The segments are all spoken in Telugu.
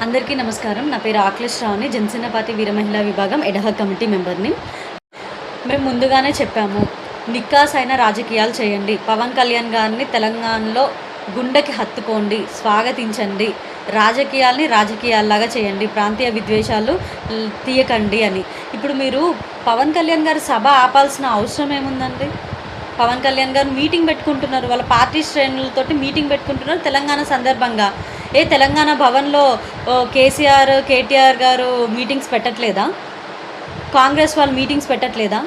అందరికీ నమస్కారం. నా పేరు ఆక్లేష్ రావుని. జనసేన పార్టీ వీర మహిళా విభాగం ఎడహక్ కమిటీ మెంబర్ని. మేము ముందుగానే చెప్పాము, నిక్కాసైన రాజకీయాలు చేయండి, పవన్ కళ్యాణ్ గారిని తెలంగాణలో గుండెకి హత్తుకోండి, స్వాగతించండి, రాజకీయాల్ని రాజకీయాల్లాగా చేయండి, ప్రాంతీయ విద్వేషాలు తీయకండి అని. ఇప్పుడు మీరు పవన్ కళ్యాణ్ గారి సభ ఆపాల్సిన అవసరం ఏముందండి? పవన్ కళ్యాణ్ గారు మీటింగ్ పెట్టుకుంటున్నారు, వాళ్ళ పార్టీ శ్రేణులతోటి మీటింగ్ పెట్టుకుంటున్నారు తెలంగాణ సందర్భంగా. తెలంగాణ భవన్లో కేసీఆర్ కేటీఆర్ గారు మీటింగ్స్ పెట్టట్లేదా? కాంగ్రెస్ వాళ్ళు మీటింగ్స్ పెట్టట్లేదా?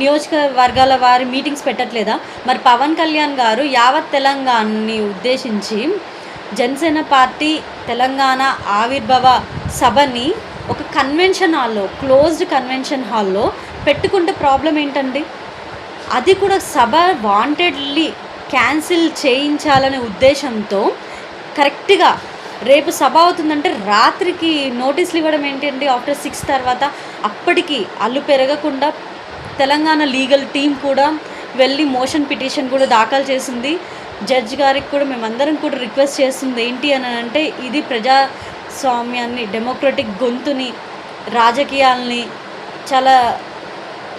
నియోజకవర్గాల వారి మీటింగ్స్ పెట్టట్లేదా? మరి పవన్ కళ్యాణ్ గారు యావత్ తెలంగాణని ఉద్దేశించి జనసేన పార్టీ తెలంగాణ ఆవిర్భావ సభని ఒక కన్వెన్షన్ హాల్లో, క్లోజ్డ్ కన్వెన్షన్ హాల్లో పెట్టుకుంటే ప్రాబ్లం ఏంటండి? అది కూడా సభ వాంటెడ్లీ క్యాన్సిల్ చేయించాలనే ఉద్దేశంతో కరెక్ట్గా రేపు సభ అవుతుందంటే రాత్రికి నోటీసులు ఇవ్వడం ఏంటండి? ఆఫ్టర్ 6 తర్వాత అప్పటికి అల్లు పెరగకుండా తెలంగాణ లీగల్ టీం కూడా వెళ్ళి మోషన్ పిటిషన్ కూడా దాఖలు చేసింది. జడ్జి గారికి కూడా మేమందరం కూడా రిక్వెస్ట్ చేస్తుంది ఏంటి అని అంటే, ఇది ప్రజాస్వామ్యాన్ని, డెమోక్రటిక్ గొంతుని, రాజకీయాల్ని చాలా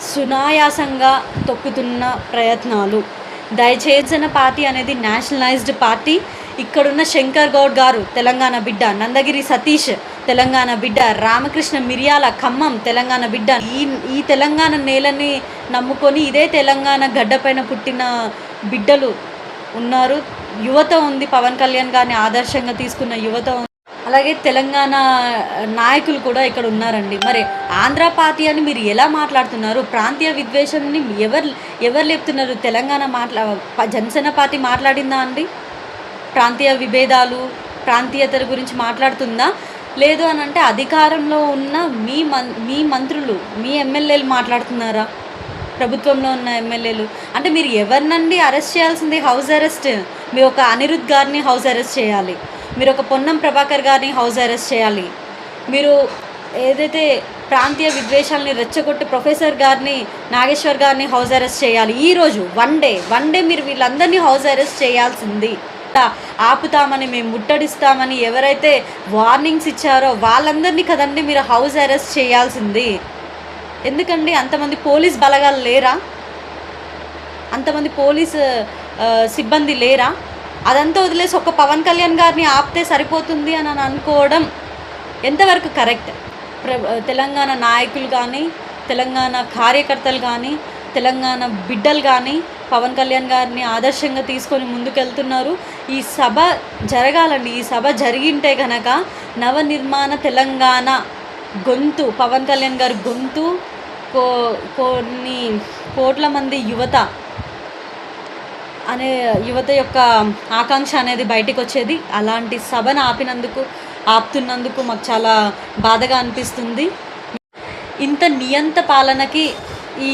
సునాయాసంగా తొక్కుతున్న ప్రయత్నాలు. దయచేసిన పార్టీ అనేది నేషనలైజ్డ్ పార్టీ. ఇక్కడున్న శంకర్ గౌడ్ గారు తెలంగాణ బిడ్డ, నందగిరి సతీష్ తెలంగాణ బిడ్డ, రామకృష్ణ మిర్యాల ఖమ్మం తెలంగాణ బిడ్డ. ఈ తెలంగాణ నేలని నమ్ముకొని ఇదే తెలంగాణ గడ్డపైన పుట్టిన బిడ్డలు ఉన్నారు. యువత ఉంది, పవన్ కళ్యాణ్ గారిని ఆదర్శంగా తీసుకున్న యువత ఉంది. అలాగే తెలంగాణ నాయకులు కూడా ఇక్కడ ఉన్నారండి. మరి ఆంధ్ర పార్టీ అని మీరు ఎలా మాట్లాడుతున్నారు? ప్రాంతీయ విద్వేషాన్ని ఎవరు లేపుతున్నారు? తెలంగాణ జనసేన పార్టీ మాట్లాడిందా అండి? ప్రాంతీయ విభేదాలు, ప్రాంతీయతల గురించి మాట్లాడుతుందా? లేదు అని అంటే అధికారంలో ఉన్న మీ మంత్రులు, మీ ఎమ్మెల్యేలు మాట్లాడుతున్నారా? ప్రభుత్వంలో ఉన్న ఎమ్మెల్యేలు అంటే మీరు ఎవరినండి అరెస్ట్ చేయాల్సింది? House arrest. మీరు ఒక అనిరుద్ గారిని హౌస్ అరెస్ట్ చేయాలి, మీరు ఒక పొన్నం ప్రభాకర్ గారిని హౌస్ అరెస్ట్ చేయాలి, మీరు ఏదైతే ప్రాంతీయ విద్వేషాలని రెచ్చగొట్టి ప్రొఫెసర్ గారిని, నాగేశ్వర్ గారిని హౌస్ అరెస్ట్ చేయాలి. ఈరోజు వన్ డే మీరు వీళ్ళందరినీ హౌస్ అరెస్ట్ చేయాల్సింది. ఆపుతామని, మేము ముట్టడిస్తామని ఎవరైతే వార్నింగ్స్ ఇచ్చారో వాళ్ళందరినీ కదండి మీరు హౌస్ అరెస్ట్ చేయాల్సింది. ఎందుకండి? అంతమంది పోలీస్ బలగాలు లేరా? అంతమంది పోలీసు సిబ్బంది లేరా? అదంతా వదిలేసి ఒక పవన్ కళ్యాణ్ గారిని ఆపితే సరిపోతుంది అని అనుకోవడం ఎంతవరకు కరెక్ట్? తెలంగాణ నాయకులు కానీ, తెలంగాణ కార్యకర్తలు కానీ, తెలంగాణ బిడ్డలు కానీ పవన్ కళ్యాణ్ గారిని ఆదర్శంగా తీసుకొని ముందుకెళ్తున్నారు. ఈ సభ జరగాలండి. ఈ సభ జరిగింటే కనుక నవనిర్మాణ తెలంగాణ గొంతు, పవన్ కళ్యాణ్ గారి గొంతు, కొన్ని కోట్ల మంది యువత యొక్క ఆకాంక్ష అనేది బయటికి వచ్చేది. అలాంటి సభను ఆపుతున్నందుకు మాకు చాలా బాధగా అనిపిస్తుంది. ఇంత నియంత పాలనకి ఈ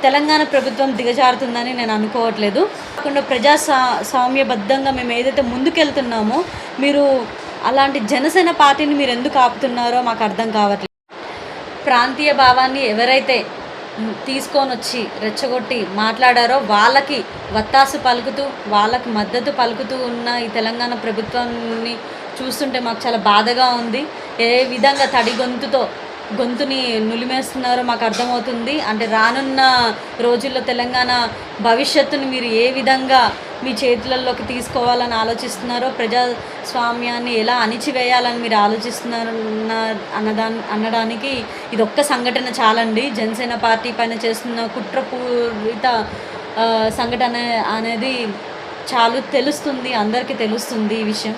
తెలంగాణ ప్రభుత్వం దిగజారుతుందని నేను అనుకోవట్లేదు. కాకుండా ప్రజాస్వామ్యబద్ధంగా మేము ఏదైతే ముందుకెళ్తున్నామో, మీరు అలాంటి జనసేన పార్టీని మీరు ఎందుకు ఆపుతున్నారో మాకు అర్థం కావట్లేదు. ప్రాంతీయ భావాన్ని ఎవరైతే తీసుకొని వచ్చి రెచ్చగొట్టి మాట్లాడారో వాళ్ళకి వత్తాసు పలుకుతూ, వాళ్ళకి మద్దతు పలుకుతూ ఉన్న ఈ తెలంగాణ ప్రభుత్వాన్ని చూస్తుంటే మాకు చాలా బాధగా ఉంది. ఏ విధంగా తడి గొంతుని నులిమేస్తున్నారో మాకు అర్థమవుతుంది. అంటే రానున్న రోజుల్లో తెలంగాణ భవిష్యత్తుని మీరు ఏ విధంగా మీ చేతులలోకి తీసుకోవాలని ఆలోచిస్తున్నారో, ప్రజాస్వామ్యాన్ని ఎలా అణిచివేయాలని మీరు ఆలోచిస్తున్నారు అనడానికి ఇదొక్క సంఘటన చాలండి. జనసేన పార్టీ పైన చేస్తున్న కుట్రపూరిత సంఘటన అనేది చాలు తెలుస్తుంది, అందరికీ తెలుస్తుంది ఈ విషయం.